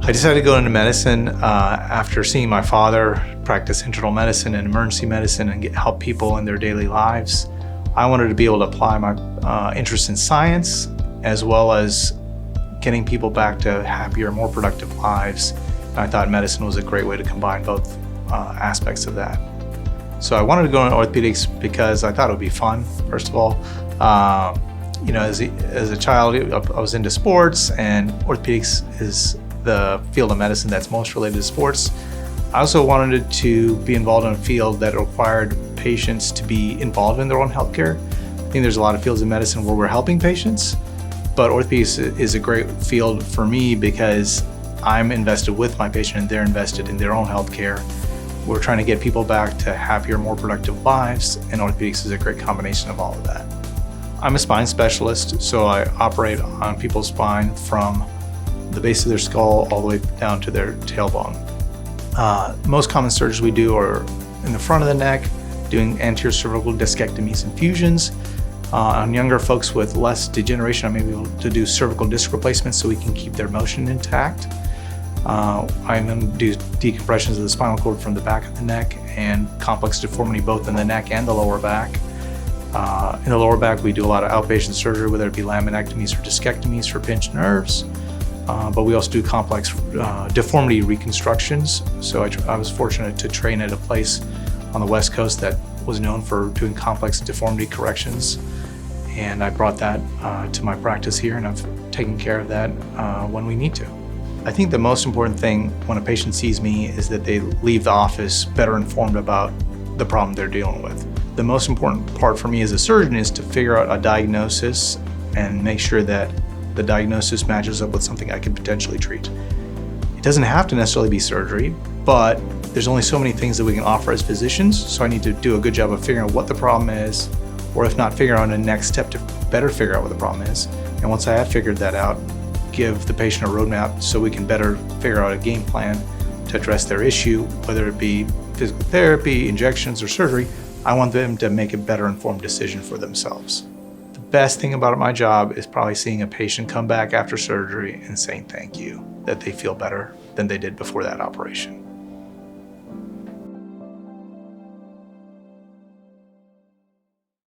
I decided to go into medicine after seeing my father practice internal medicine and emergency medicine and help people in their daily lives. I wanted to be able to apply my interest in science as well as getting people back to happier, more productive lives. And I thought medicine was a great way to combine both aspects of that. So I wanted to go into orthopedics because I thought it would be fun, first of all. As a child, I was into sports, and orthopedics is the field of medicine that's most related to sports. I also wanted to be involved in a field that required patients to be involved in their own healthcare. I think there's a lot of fields in medicine where we're helping patients, but orthopedics is a great field for me because I'm invested with my patient and they're invested in their own healthcare. We're trying to get people back to happier, more productive lives, and orthopedics is a great combination of all of that. I'm a spine specialist, so I operate on people's spine from the base of their skull all the way down to their tailbone. Most common surgeries we do are in the front of the neck, doing anterior cervical discectomies and fusions. On younger folks with less degeneration, I may be able to do cervical disc replacements so we can keep their motion intact. I'm going to do decompressions of the spinal cord from the back of the neck and complex deformity both in the neck and the lower back. In the lower back, we do a lot of outpatient surgery, whether it be laminectomies or discectomies for pinched nerves. But we also do complex deformity reconstructions. So I was fortunate to train at a place on the West Coast that was known for doing complex deformity corrections. And I brought that to my practice here, and I've taken care of that when we need to. I think the most important thing when a patient sees me is that they leave the office better informed about the problem they're dealing with. The most important part for me as a surgeon is to figure out a diagnosis and make sure that the diagnosis matches up with something I can potentially treat. It doesn't have to necessarily be surgery, but there's only so many things that we can offer as physicians, so I need to do a good job of figuring out what the problem is, or if not, figure out a next step to better figure out what the problem is. And once I have figured that out, give the patient a roadmap so we can better figure out a game plan to address their issue, whether it be physical therapy, injections, or surgery. I want them to make a better informed decision for themselves. The best thing about my job is probably seeing a patient come back after surgery and saying thank you, that they feel better than they did before that operation.